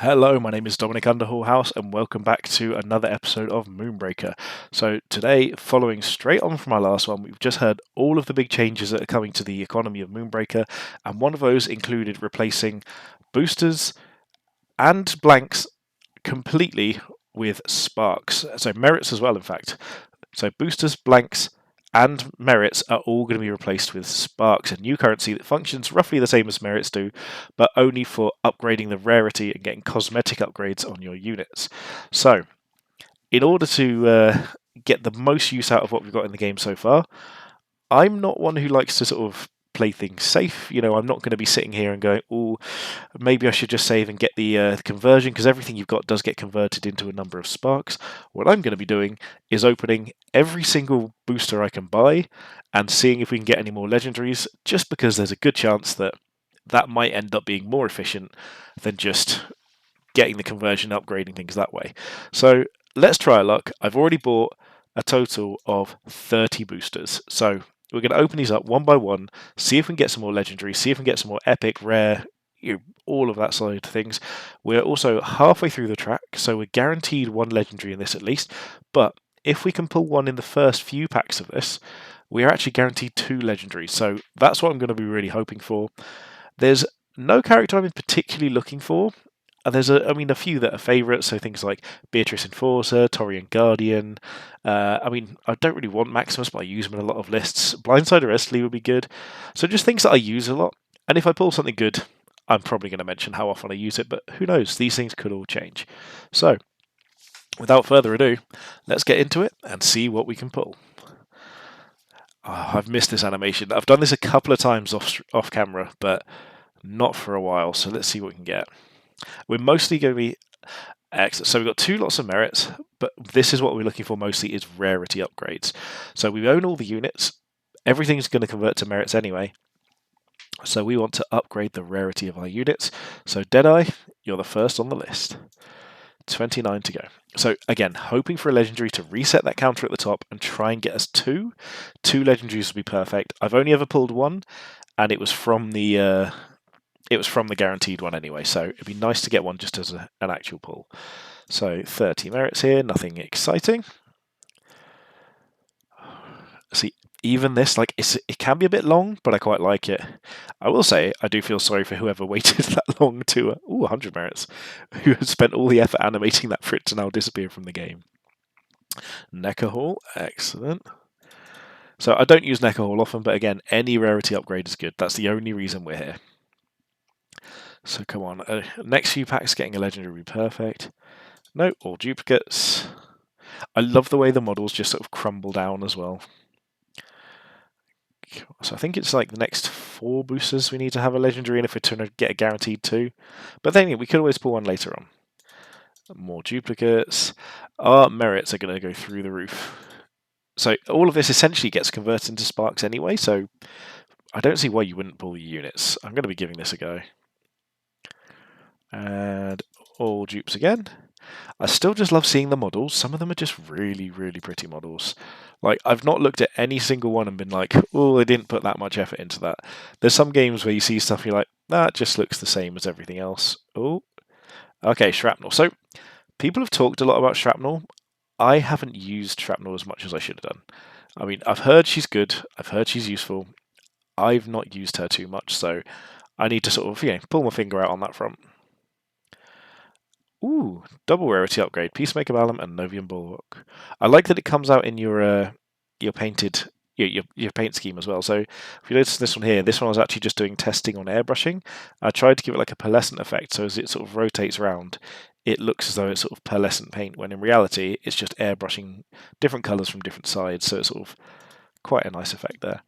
Hello, my name is Dominic Underhallhouse, and welcome back to another episode of Moonbreaker. So today, following straight on from our last one, we've just heard all of the big changes that are coming to the economy of Moonbreaker, and one of those included replacing boosters and blanks completely with sparks. So merits as well, in fact. So boosters, blanks, and merits are all going to be replaced with sparks, a new currency that functions roughly the same as merits do, but only for upgrading the rarity and getting cosmetic upgrades on your units. So, in order to get the most use out of what we've got in the game so far, I'm not one who likes to sort of play things safe. I'm not going to be sitting here and going, "Oh, maybe I should just save and get the conversion," because everything you've got does get converted into a number of sparks. What I'm going to be doing is opening every single booster I can buy and seeing if we can get any more legendaries, just because there's a good chance that that might end up being more efficient than just getting the conversion, upgrading things that way. So let's try our luck. I've already bought a total of 30 boosters. So we're going to open these up one by one, see if we can get some more legendary, see if we can get some more epic, rare, all of that side of things. We're also halfway through the track, so we're guaranteed one legendary in this at least. But if we can pull one in the first few packs of this, we are actually guaranteed two legendaries. So that's what I'm going to be really hoping for. There's no character I'm particularly looking for. There's a few that are favourites, so things like Beatrice Enforcer, Torian Guardian. I don't really want Maximus, but I use them in a lot of lists. Blindsider Estley would be good. So just things that I use a lot. And if I pull something good, I'm probably going to mention how often I use it, but who knows? These things could all change. So, without further ado, let's get into it and see what we can pull. Oh, I've missed this animation. I've done this a couple of times off camera, but not for a while. So let's see what we can get. We're mostly going to be excellent. So we've got two lots of merits, but this is what we're looking for mostly is rarity upgrades. So we own all the units. Everything's going to convert to merits anyway. So we want to upgrade the rarity of our units. So Deadeye, you're the first on the list. 29 to go. So again, hoping for a legendary to reset that counter at the top and try and get us two. Two legendaries would be perfect. I've only ever pulled one, and it was from the guaranteed one anyway, so it'd be nice to get one just as an actual pull. So 30 merits here, nothing exciting. See, even this, it can be a bit long, but I quite like it. I will say, I do feel sorry for whoever waited that long to, 100 merits, who has spent all the effort animating that for it to now disappear from the game. Necker Hall, excellent. So I don't use Necker Hall often, but again, any rarity upgrade is good. That's the only reason we're here. So come on, next few packs getting a legendary would be perfect. No, all duplicates. I love the way the models just sort of crumble down as well. So I think it's like the next 4 boosters we need to have a legendary in if we're trying to get a guaranteed 2. But then we could always pull one later on. More duplicates. Our merits are going to go through the roof. So all of this essentially gets converted into sparks anyway, so I don't see why you wouldn't pull the units. I'm going to be giving this a go. And all dupes again. I still just love seeing the models. Some of them are just really, really pretty models. Like, I've not looked at any single one and been like, oh, they didn't put that much effort into that. There's some games where you see stuff and you're like, that just looks the same as everything else. Oh, okay, Shrapnel. So, people have talked a lot about Shrapnel. I haven't used Shrapnel as much as I should have done. I mean, I've heard she's good. I've heard she's useful. I've not used her too much, so I need to sort of, pull my finger out on that front. Ooh, double rarity upgrade, Peacemaker Malum and Novian Bulwark. I like that it comes out in your painted your paint scheme as well. So if you notice this one here, this one was actually just doing testing on airbrushing. I tried to give it like a pearlescent effect, so as it sort of rotates around, it looks as though it's sort of pearlescent paint, when in reality it's just airbrushing different colours from different sides, so it's sort of quite a nice effect there.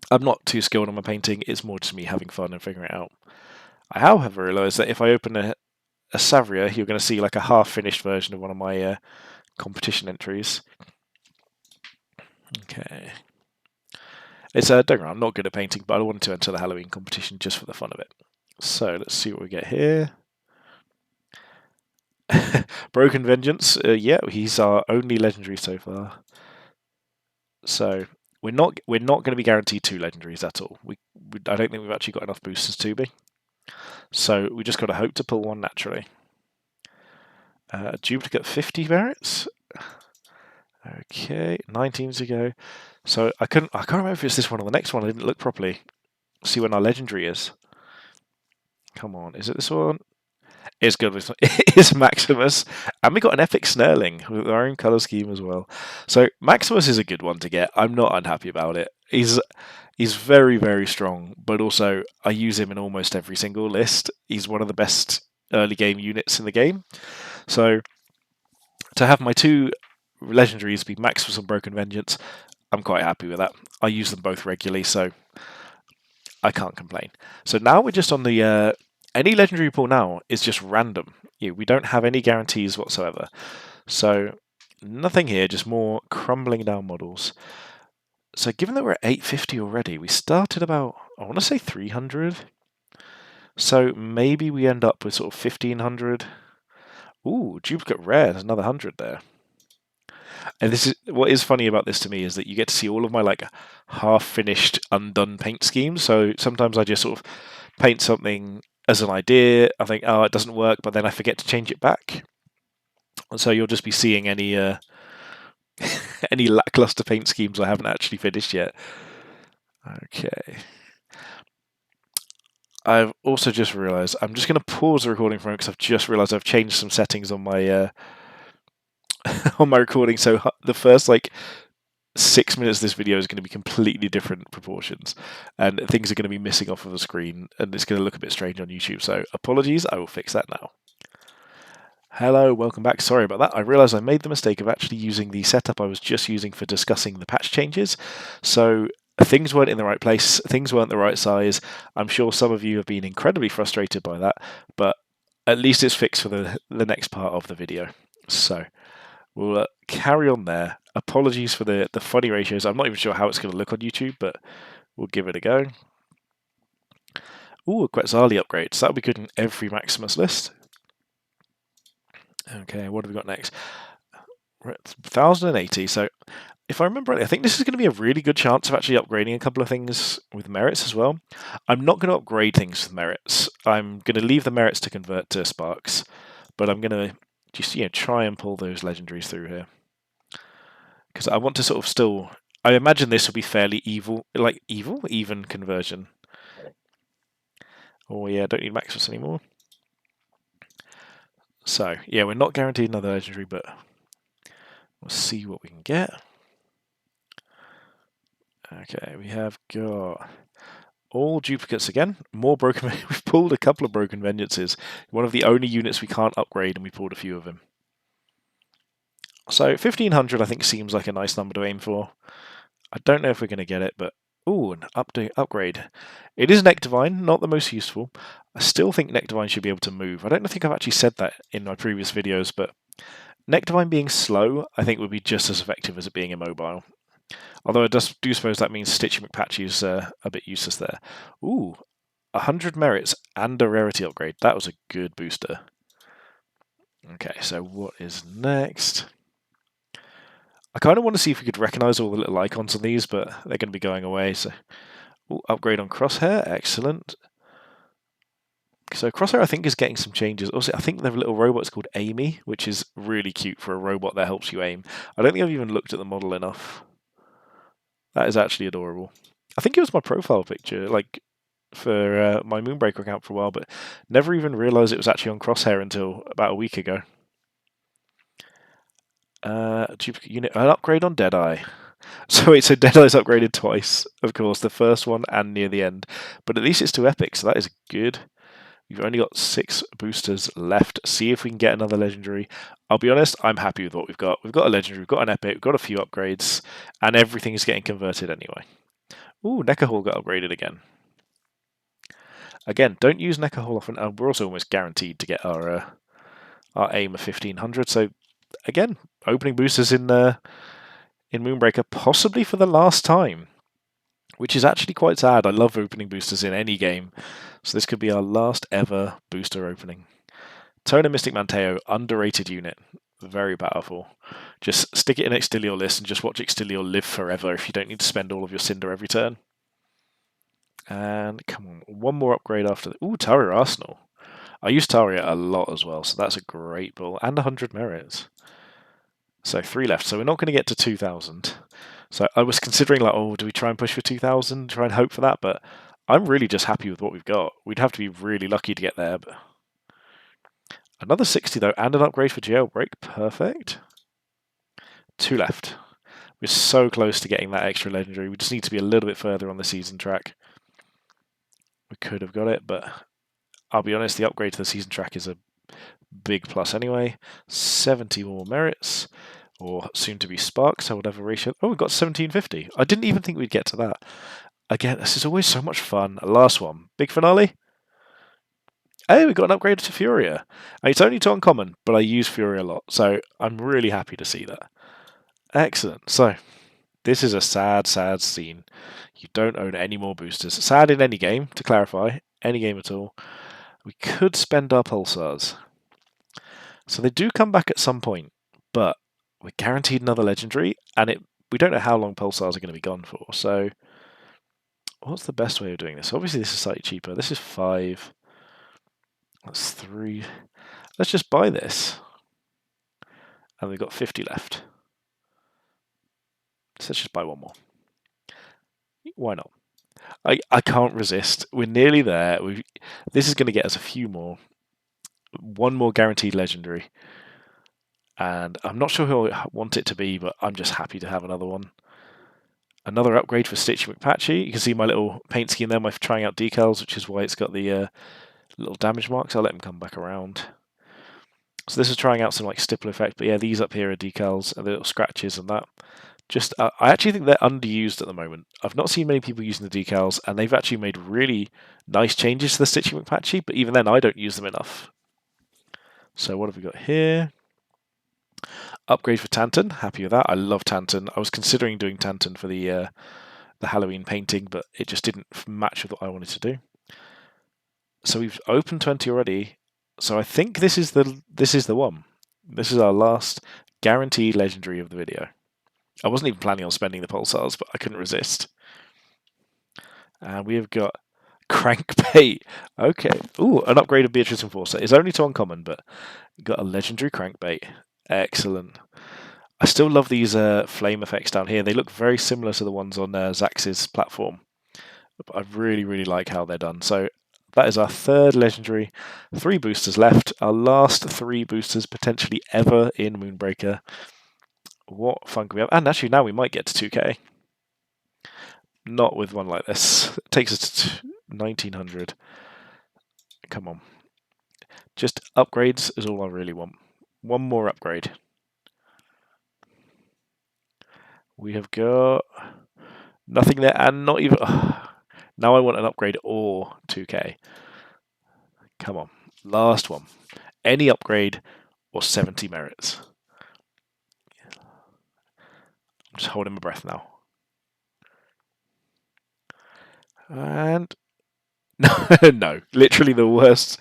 I'm not too skilled on my painting, it's more just me having fun and figuring it out. I however realised that if I open a Savria, you're going to see like a half-finished version of one of my competition entries. Okay. It's don't get me wrong, I'm not good at painting, but I wanted to enter the Halloween competition just for the fun of it. So let's see what we get here. Broken Vengeance, yeah, he's our only legendary so far. So we're not going to be guaranteed 2 legendaries at all. I don't think we've actually got enough boosters to be. So we just got to hope to pull one naturally. Duplicate 50 merits. Okay, 19 to go. So I can't remember if it's this one or the next one. I didn't look properly. See when our legendary is. Come on, is it this one? It's good. It is Maximus, and we got an epic Snurling with our own color scheme as well. So Maximus is a good one to get. I'm not unhappy about it. He's very, very strong, but also I use him in almost every single list. He's one of the best early game units in the game. So to have my two legendaries be Maximus and Broken Vengeance, I'm quite happy with that. I use them both regularly, so I can't complain. So now we're just on the any legendary pool now is just random. We don't have any guarantees whatsoever. So nothing here, just more crumbling down models. So given that we're at 850 already, we started about, I want to say 300. So maybe we end up with sort of 1500. Ooh, duplicate rare, there's another 100 there. And this is what is funny about this to me is that you get to see all of my like half-finished, undone paint schemes. So sometimes I just sort of paint something as an idea. I think, oh, it doesn't work, but then I forget to change it back. And so you'll just be seeing any any lackluster paint schemes I haven't actually finished yet. Okay. I've also just realised I'm just going to pause the recording for a moment because I've just realised I've changed some settings on my on my recording. So the first like 6 minutes of this video is going to be completely different proportions, and things are going to be missing off of the screen, and it's going to look a bit strange on YouTube. So apologies, I will fix that now. Hello, welcome back. Sorry about that. I realised I made the mistake of actually using the setup I was just using for discussing the patch changes. So things weren't in the right place, things weren't the right size. I'm sure some of you have been incredibly frustrated by that, but at least it's fixed for the next part of the video. So we'll carry on there. Apologies for the funny ratios. I'm not even sure how it's going to look on YouTube, but we'll give it a go. Ooh, a Quetzali upgrade. So that'll be good in every Maximus list. Okay, what have we got next? 1080. So if I remember rightly, I think this is going to be a really good chance of actually upgrading a couple of things with merits as well. I'm not going to upgrade things with merits. I'm going to leave the merits to convert to sparks, but I'm going to just try and pull those legendaries through here. Because I want to sort of still... I imagine this will be fairly even conversion. Oh yeah, don't need Maximus anymore. So, yeah, we're not guaranteed another legendary, but we'll see what we can get. Okay, we have got all duplicates again. More broken... We've pulled a couple of Broken Vengeances. One of the only units we can't upgrade, and we pulled a few of them. So 1500 I think seems like a nice number to aim for. I don't know if we're going to get it, but... Ooh, an upgrade. It is Nectarvine, not the most useful. I still think Nectarvine should be able to move. I don't think I've actually said that in my previous videos, but Nectarvine being slow, I think would be just as effective as it being immobile. Although I do suppose that means Stitchy McPatchy's a bit useless there. Ooh, 100 merits and a rarity upgrade. That was a good booster. Okay, so what is next? I kind of want to see if we could recognize all the little icons on these, but they're going to be going away. So, ooh, upgrade on Crosshair, excellent. So Crosshair, I think, is getting some changes. Also, I think the little robot's called Amy, which is really cute for a robot that helps you aim. I don't think I've even looked at the model enough. That is actually adorable. I think it was my profile picture, like for my Moonbreaker account for a while, but never even realised it was actually on Crosshair until about a week ago. Duplicate unit, an upgrade on Deadeye. So wait, so Deadeye's upgraded twice, of course, the first one and near the end. But at least it's 2 epics, so that is good. We've only got 6 boosters left. See if we can get another legendary. I'll be honest, I'm happy with what we've got. We've got a legendary, we've got an epic, we've got a few upgrades, and everything is getting converted anyway. Ooh, Necahall got upgraded again. Again, don't use Necahall often. We're also almost guaranteed to get our aim of 1500. So again, opening boosters in Moonbreaker, possibly for the last time, which is actually quite sad. I love opening boosters in any game, so this could be our last ever booster opening. Tona Mystic Manteo, underrated unit, very powerful. Just stick it in Extilior list and just watch Extilior live forever if you don't need to spend all of your Cinder every turn. And come on, one more upgrade after the... Ooh, Taria Arsenal. I use Taria a lot as well, so that's a great ball. And 100 merits. So 3 left. So we're not going to get to 2,000. So I was considering, like, oh, do we try and push for 2,000? Try and hope for that? But I'm really just happy with what we've got. We'd have to be really lucky to get there. But another 60, though, and an upgrade for Jailbreak. Perfect. 2 left. We're so close to getting that extra legendary. We just need to be a little bit further on the season track. We could have got it, but I'll be honest, the upgrade to the season track is a big plus anyway. 70 more merits, or soon to be sparks, so whatever ratio. Oh, we've got 1750. I didn't even think we'd get to that. Again, this is always so much fun. Last one. Big finale? Hey, we got an upgrade to Furia. And it's only to uncommon, but I use Furia a lot, so I'm really happy to see that. Excellent. So, this is a sad, sad scene. You don't own any more boosters. Sad in any game, to clarify. Any game at all. We could spend our pulsars. So they do come back at some point, but we're guaranteed another legendary, and we don't know how long pulsars are going to be gone for. So what's the best way of doing this? Obviously this is slightly cheaper. This is 5. That's 3. Let's just buy this. And we've got 50 left. So let's just buy one more. Why not? I can't resist. We're nearly there. This is going to get us a few more. One more guaranteed legendary. And I'm not sure who I want it to be, but I'm just happy to have another one. Another upgrade for Stitchy McPatchy. You can see my little paint scheme there, my trying out decals, which is why it's got the little damage marks. I'll let them come back around. So this is trying out some like stipple effect, but yeah, these up here are decals and the little scratches and that. Just, I actually think they're underused at the moment. I've not seen many people using the decals, and they've actually made really nice changes to the Stitchy McPatchy, but even then I don't use them enough. So what have we got here? Upgrade for Tantan. Happy with that. I love Tantan. I was considering doing Tantan for the Halloween painting, but it just didn't match with what I wanted to do. So we've opened 20 already. So I think this is the one. This is our last guaranteed legendary of the video. I wasn't even planning on spending the pulsars, but I couldn't resist. And we have got Crankbait. Okay. Ooh, an upgrade of Beatrice Enforcer. It's only to uncommon, but got a legendary Crankbait. Excellent. I still love these flame effects down here. They look very similar to the ones on Zax's platform. But I really, really like how they're done. So that is our 3rd legendary. 3 boosters left. Our last 3 boosters potentially ever in Moonbreaker. What fun can we have? And actually now we might get to 2k. Not with one like this. It takes us to 1900. Come on. Just upgrades is all I really want. One more upgrade. We have got nothing there, and not even... now I want an upgrade or 2k. Come on. Last one. Any upgrade or 70 merits. I'm just holding my breath now. And... no, literally the worst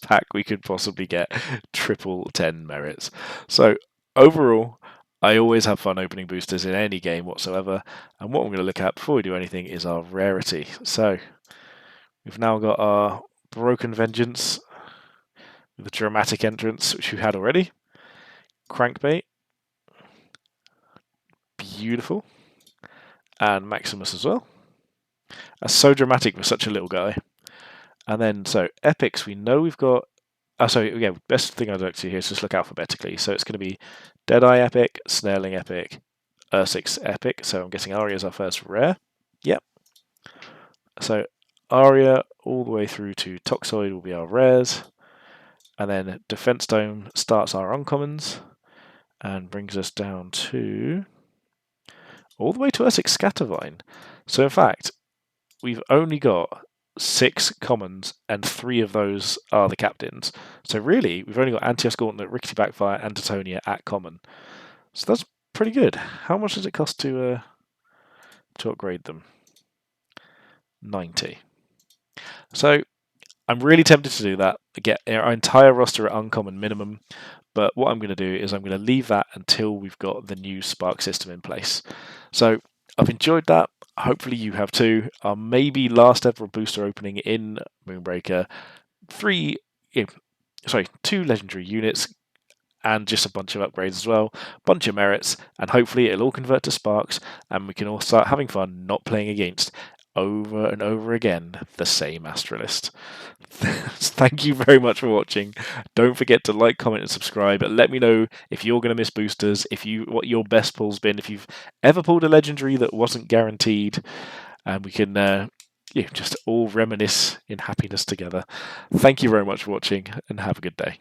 pack we could possibly get. Triple 10 merits. So, overall... I always have fun opening boosters in any game whatsoever, and what I'm going to look at before we do anything is our rarity. So, we've now got our Broken Vengeance with a dramatic entrance, which we had already. Crankbait. Beautiful. And Maximus as well. That's so dramatic for such a little guy. And then, so, epics, we know we've got... yeah, best thing I'd like to do here is just look alphabetically. So it's going to be Deadeye Epic, Snareling Epic, Ursix Epic. So I'm guessing Aria is our first rare. Yep. So Aria all the way through to Toxoid will be our rares. And then Defense Dome starts our uncommons and brings us down to... all the way to Ursix Scattervine. So in fact, we've only got 6 commons, and 3 of those are the captains. So really, we've only got Antios Gauntlet, Rickety Backfire, and Titonia at common. So that's pretty good. How much does it cost to upgrade them? 90. So I'm really tempted to do that, get our entire roster at uncommon minimum, but what I'm going to do is I'm going to leave that until we've got the new Spark system in place. So I've enjoyed that. Hopefully you have too. Our maybe last ever booster opening in Moonbreaker. Three, yeah, sorry, two legendary units and just a bunch of upgrades as well, bunch of merits, and hopefully it'll all convert to sparks, and we can all start having fun not playing against over and over again the same Astralist. Thank you very much for watching. Don't forget to like, comment, and subscribe. Let me know if you're going to miss boosters, what your best pull's been, if you've ever pulled a legendary that wasn't guaranteed, and we can just all reminisce in happiness together. Thank you very much for watching, and have a good day.